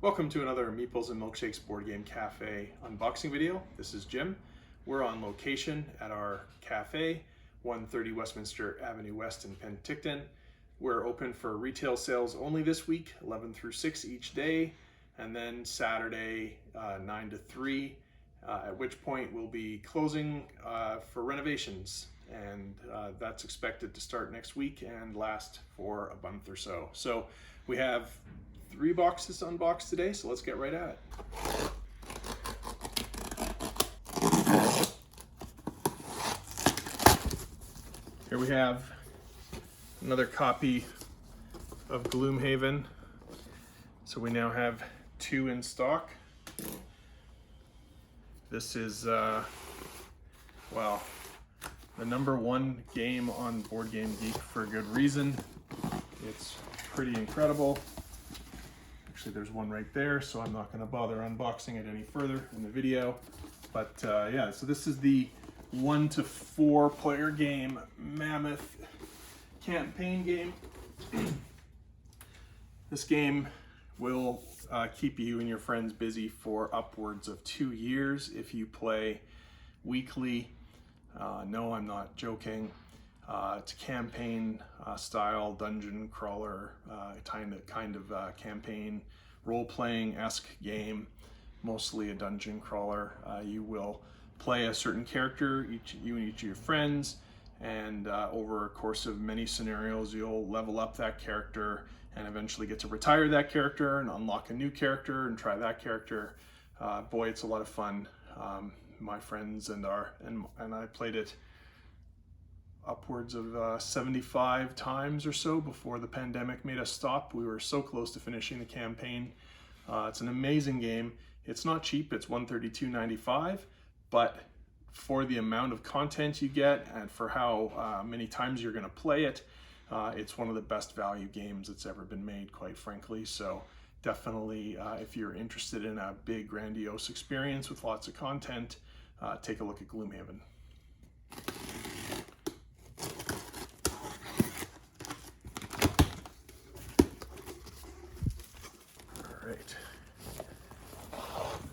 Welcome to another Meeples and Milkshakes Board Game Cafe unboxing video. This is Jim. We're on location at our cafe, 130 Westminster Avenue West in Penticton. We're open for retail sales only this week, 11 through 6 each day, and then Saturday 9 to 3, at which point we'll be closing for renovations. And that's expected to start next week and last for a month or so. So we have 3 boxes to unbox today, so let's get right at it. Here we have another copy of Gloomhaven. So we now have 2 in stock. This is, well, the #1 game on Board Game Geek for a good reason. It's pretty incredible. Actually, there's one right there, so I'm not going to bother unboxing it any further in the video. But yeah, so this is the 1 to 4 player game, Mammoth campaign game. This game will keep you and your friends busy for upwards of 2 years if you play weekly. No, I'm not joking. It's a campaign style dungeon crawler kind of campaign role-playing-esque game, mostly a dungeon crawler. You will play a certain character, you and each of your friends, and over a course of many scenarios you'll level up that character and eventually get to retire that character and unlock a new character and try that character. Boy, it's a lot of fun. My friends and I played it upwards of 75 times or so before the pandemic made us stop. We were so close to finishing the campaign. It's an amazing game. It's not cheap, it's $132.95, but for the amount of content you get and for how many times you're gonna play it, it's one of the best value games that's ever been made, quite frankly. So definitely, if you're interested in a big, grandiose experience with lots of content, take a look at Gloomhaven.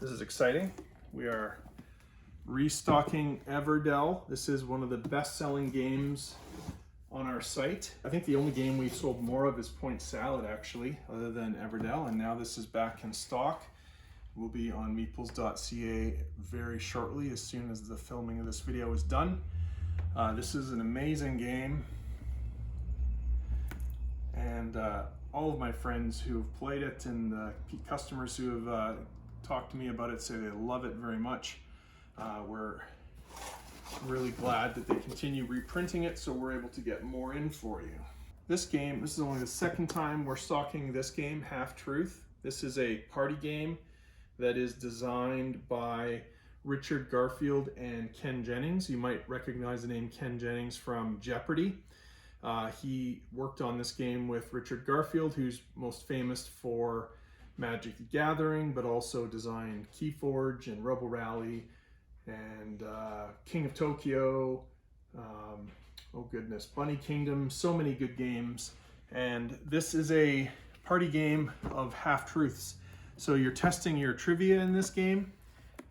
This is exciting. We are restocking Everdell. This is one of the best-selling games on our site. I think the only game we've sold more of is Point Salad, actually, other than Everdell, and now this is back in stock. We'll be on meeples.ca very shortly, as soon as the filming of this video is done. This is an amazing game, and all of my friends who have played it and customers who have talked to me about it say they love it very much. We're really glad that they continue reprinting it, so we're able to get more in for you. This is only the second time we're stocking this game, Half Truth. This is a party game that is designed by Richard Garfield and Ken Jennings. You might recognize the name Ken Jennings from Jeopardy! He worked on this game with Richard Garfield, who's most famous for Magic the Gathering, but also designed Keyforge and Rebel Rally and King of Tokyo, oh goodness, Bunny Kingdom, so many good games. And this is a party game of half-truths. So you're testing your trivia in this game.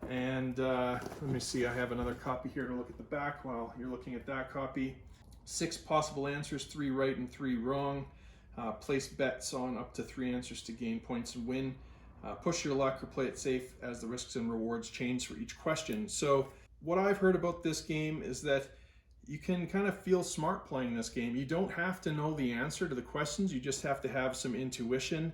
And let me see, I have another copy here to look at the back while you're looking at that copy. 6 possible answers, 3 right and 3 wrong. Place bets on up to 3 answers to gain points and win. Push your luck or play it safe as the risks and rewards change for each question. So what I've heard about this game is that you can kind of feel smart playing this game. You don't have to know the answer to the questions, you just have to have some intuition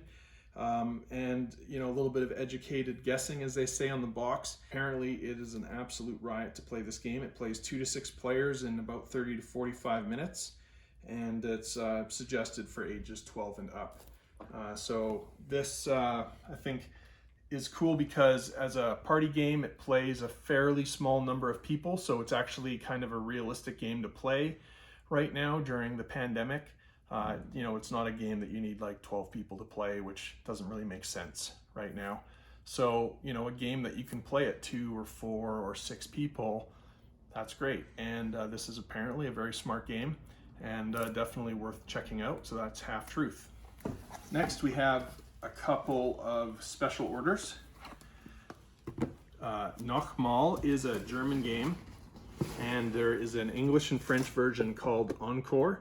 and a little bit of educated guessing, as they say on the box. Apparently it is an absolute riot to play this game. It plays 2 to 6 players in about 30 to 45 minutes. And it's suggested for ages 12 and up. So this, I think, is cool because as a party game, it plays a fairly small number of people, so it's actually kind of a realistic game to play right now during the pandemic. It's not a game that you need like 12 people to play, which doesn't really make sense right now. So, a game that you can play at 2 or 4 or 6 people, that's great. And this is apparently a very smart game, and definitely worth checking out. So that's Half Truth. Next we have a couple of special orders. Noch Mal is a German game, and there is an English and French version called Encore.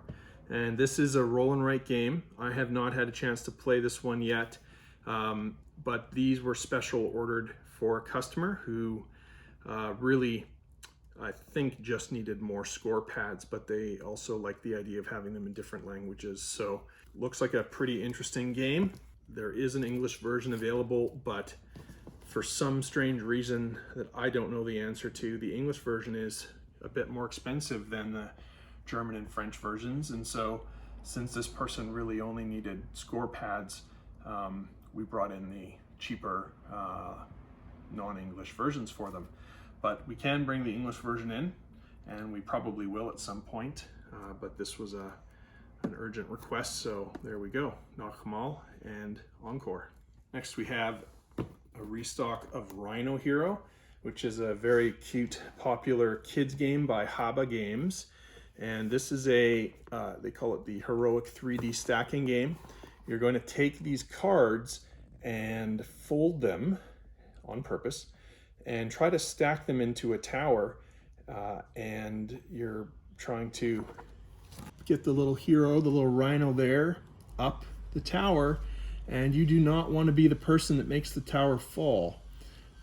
And this is a roll and write game. I have not had a chance to play this one yet, but these were special ordered for a customer who really, I think, just needed more score pads, but they also like the idea of having them in different languages. So looks like a pretty interesting game. There is an English version available, but for some strange reason that I don't know the answer to, the English version is a bit more expensive than the German and French versions. And so since this person really only needed score pads, we brought in the cheaper non-English versions for them. But we can bring the English version in, and we probably will at some point, but this was an urgent request, so there we go. Noch Mal and Encore. Next we have a restock of Rhino Hero, which is a very cute, popular kids game by Haba Games. And this is a, they call it the heroic 3D stacking game. You're going to take these cards and fold them on purpose and try to stack them into a tower, and you're trying to get the little hero, the little rhino there, up the tower, and you do not want to be the person that makes the tower fall.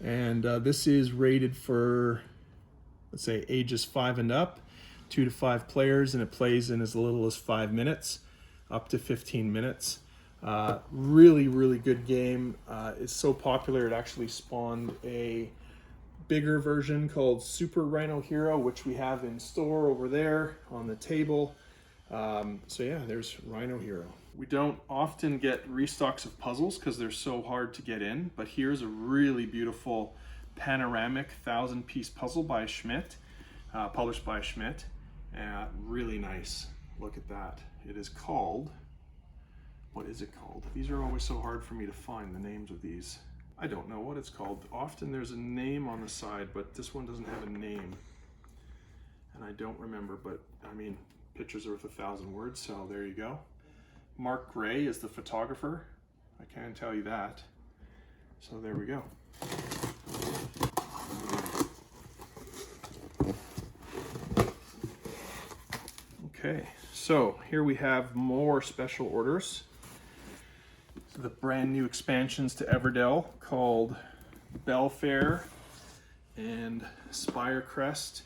And this is rated for, let's say, ages 5 and up, 2 to 5 players, and it plays in as little as 5 minutes, up to 15 minutes. Really, really good game. It's so popular it actually spawned a bigger version called Super Rhino Hero, which we have in store over there on the table. So yeah, there's Rhino Hero. We don't often get restocks of puzzles because they're so hard to get in, but here's a really beautiful panoramic 1,000-piece puzzle by Schmidt, published by Schmidt. Really nice. Look at that. It is called, what is it called? These are always so hard for me to find the names of these. I don't know what it's called. Often there's a name on the side, but this one doesn't have a name. And I don't remember, but I mean, pictures are worth 1,000 words, so there you go. Mark Gray is the photographer. I can tell you that. So there we go. Okay, so here we have more special orders. The brand new expansions to Everdell called Belfare and SpireCrest.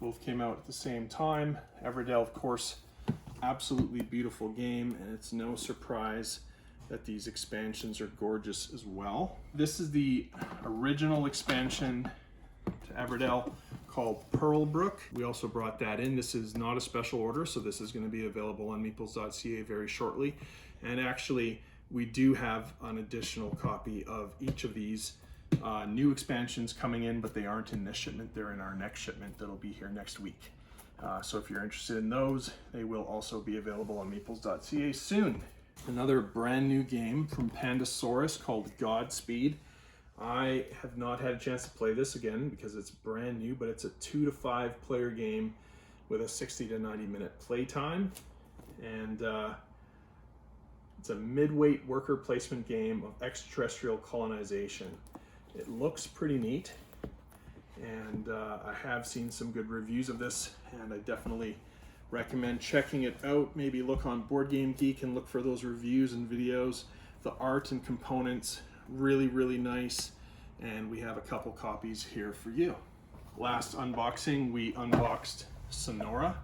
Both came out at the same time. Everdell, of course, absolutely beautiful game, and it's no surprise that these expansions are gorgeous as well. This is the original expansion to Everdell called Pearlbrook. We also brought that in. This is not a special order, so this is going to be available on meeples.ca very shortly. And actually, we do have an additional copy of each of these new expansions coming in, but they aren't in this shipment. They're in our next shipment that'll be here next week. So if you're interested in those, they will also be available on meeples.ca soon. Another brand new game from Pandasaurus called Godspeed. I have not had a chance to play this again because it's brand new, but it's a 2 to 5 player game with a 60 to 90 minute play time. And it's a mid-weight worker placement game of extraterrestrial colonization. It looks pretty neat, and I have seen some good reviews of this, and I definitely recommend checking it out. Maybe look on Board Game Geek and look for those reviews and videos. The art and components, really, really nice, and we have a couple copies here for you. Last unboxing, we unboxed Sonora,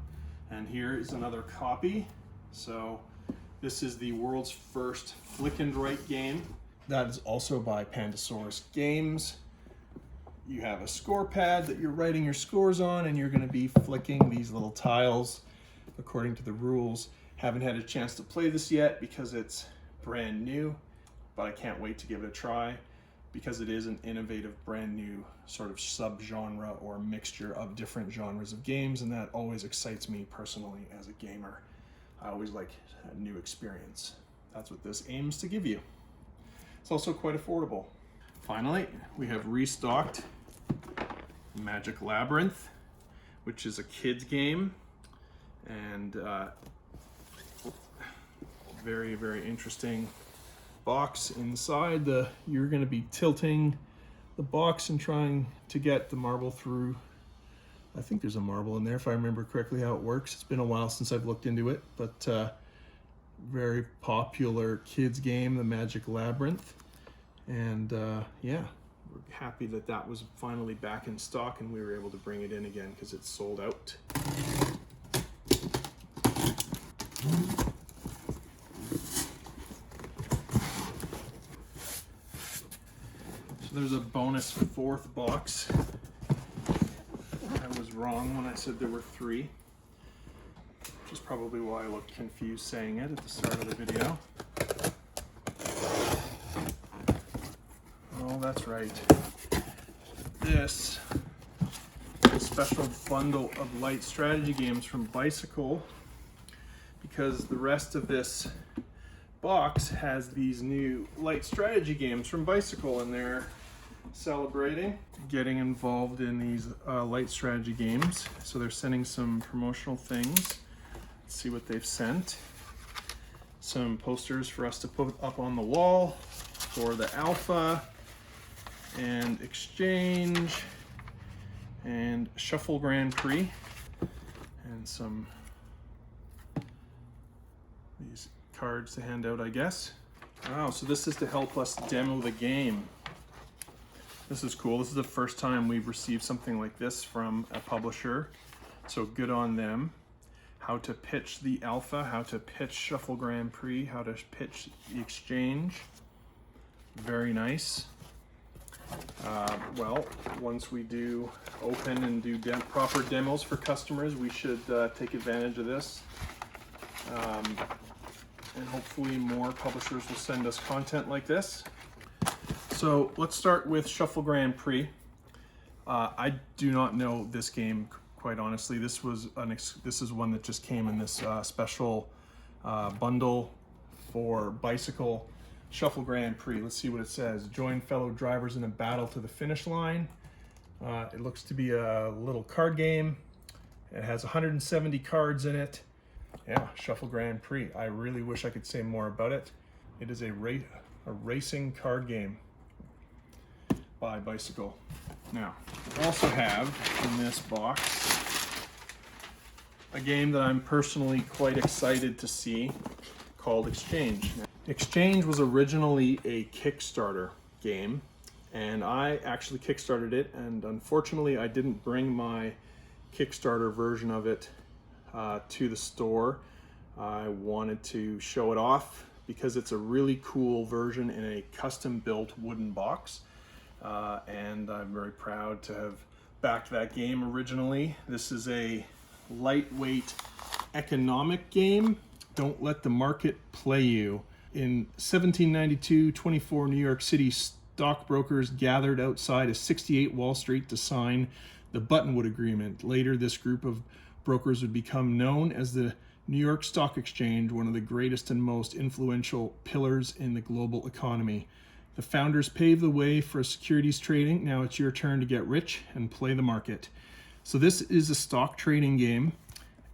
and here is another copy. So this is the world's first flick and write game. That is also by Pandasaurus Games. You have a score pad that you're writing your scores on, and you're going to be flicking these little tiles according to the rules. Haven't had a chance to play this yet because it's brand new, but I can't wait to give it a try because it is an innovative, brand new sort of sub-genre or mixture of different genres of games, and that always excites me personally as a gamer. I always like a new experience. That's what this aims to give you. It's also quite affordable. Finally, we have restocked Magic Labyrinth, which is a kids game, and very, very interesting box inside. You're going to be tilting the box and trying to get the marble through. I think there's a marble in there if I remember correctly how it works. It's been a while since I've looked into it, but very popular kids game, the Magic Labyrinth. And yeah, we're happy that that was finally back in stock and we were able to bring it in again because it's sold out. So there's a bonus fourth box. I was wrong when I said there were 3, which is probably why I looked confused saying it at the start of the video. Oh, that's right. This is a special bundle of light strategy games from Bicycle, because the rest of this box has these new light strategy games from Bicycle, and they're celebrating getting involved in these light strategy games. So they're sending some promotional things. Let's see what they've sent. Some posters for us to put up on the wall for the alpha and exchange and shuffle Grand Prix, and some these cards to hand out, I guess. Wow, so this is to help us demo the game. This is cool. This is the first time we've received something like this from a publisher, so good on them. How to pitch the alpha, how to pitch Shuffle Grand Prix, how to pitch the exchange. Very nice. Well, once we do open and do proper demos for customers, we should take advantage of this. And hopefully more publishers will send us content like this. So let's start with Shuffle Grand Prix. I do not know this game, quite honestly. This is one that just came in this special bundle for Bicycle. Shuffle Grand Prix. Let's see what it says. Join fellow drivers in a battle to the finish line. It looks to be a little card game. It has 170 cards in it. Yeah, Shuffle Grand Prix. I really wish I could say more about it. It is a racing card game by Bicycle. Now, we also have in this box a game that I'm personally quite excited to see called Exchange. Exchange was originally a Kickstarter game, and I actually kickstarted it, and unfortunately I didn't bring my Kickstarter version of it to the store. I wanted to show it off because it's a really cool version in a custom built wooden box, and I'm very proud to have backed that game originally. This is a lightweight economic game. Don't let the market play you. In 1792, 24 New York City stockbrokers gathered outside a 68 Wall Street to sign the Buttonwood Agreement. Later, this group of brokers would become known as the New York Stock Exchange, one of the greatest and most influential pillars in the global economy. The founders paved the way for securities trading. Now it's your turn to get rich and play the market. So this is a stock trading game,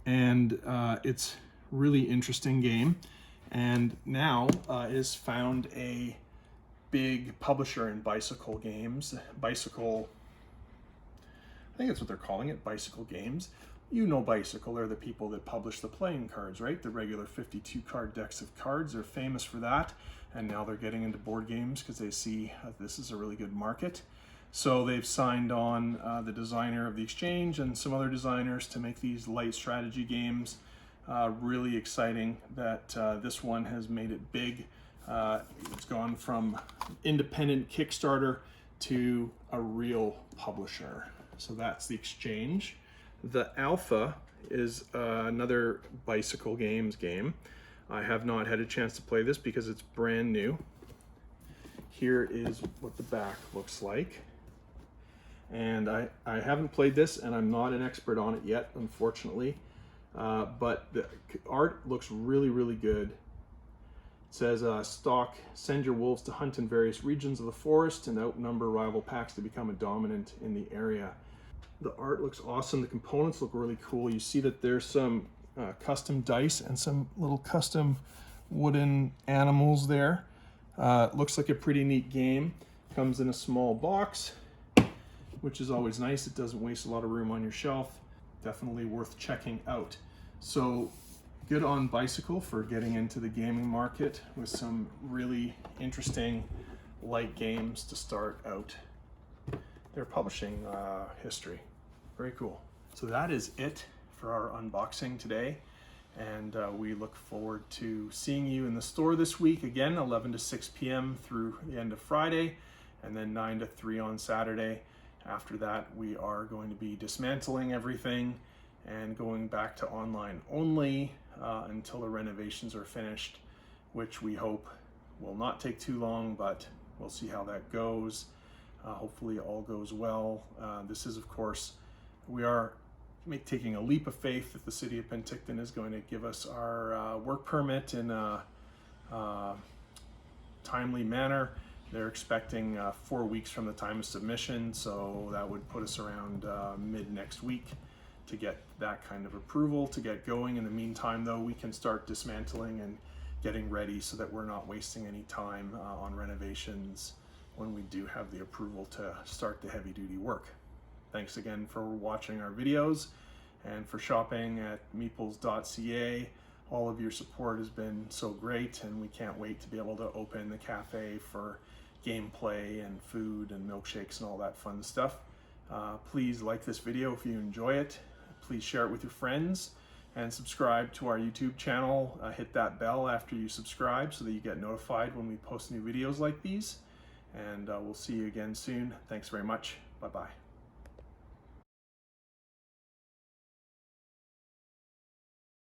and it's really interesting game. And now it has found a big publisher in Bicycle games. Bicycle, I think that's what they're calling it, Bicycle Games. You know Bicycle, they're the people that publish the playing cards, right? The regular 52 card decks of cards. They're famous for that. And now they're getting into board games because they see this is a really good market. So they've signed on the designer of the Exchange and some other designers to make these light strategy games. Really exciting that this one has made it big. It's gone from independent Kickstarter to a real publisher. So that's the Exchange. The Alpha is another Bicycle Games game. I have not had a chance to play this because it's brand new. Here is what the back looks like. And I haven't played this, and I'm not an expert on it yet, unfortunately. But the art looks really, really good. It says, stock, send your wolves to hunt in various regions of the forest and outnumber rival packs to become a dominant in the area. The art looks awesome. The components look really cool. You see that there's some custom dice and some little custom wooden animals there. Looks like a pretty neat game. Comes in a small box, which is always nice. It doesn't waste a lot of room on your shelf. Definitely worth checking out. So good on Bicycle for getting into the gaming market with some really interesting light games to start out their publishing history. Very cool. So that is it for our unboxing today. And we look forward to seeing you in the store this week. Again, 11 to 6 p.m. through the end of Friday, and then 9 to 3 on Saturday. After that, we are going to be dismantling everything and going back to online only until the renovations are finished, which we hope will not take too long, but we'll see how that goes. Hopefully all goes well. This is, of course, we are taking a leap of faith that the city of Penticton is going to give us our work permit in a timely manner. They're expecting 4 weeks from the time of submission, so that would put us around mid next week to get that kind of approval to get going. In the meantime, though, we can start dismantling and getting ready so that we're not wasting any time on renovations when we do have the approval to start the heavy duty work. Thanks again for watching our videos and for shopping at meeples.ca. All of your support has been so great, and we can't wait to be able to open the cafe for gameplay and food and milkshakes and all that fun stuff. Please like this video if you enjoy it. Please share it with your friends and subscribe to our YouTube channel. Hit that bell after you subscribe so that you get notified when we post new videos like these. And we'll see you again soon. Thanks very much. Bye-bye.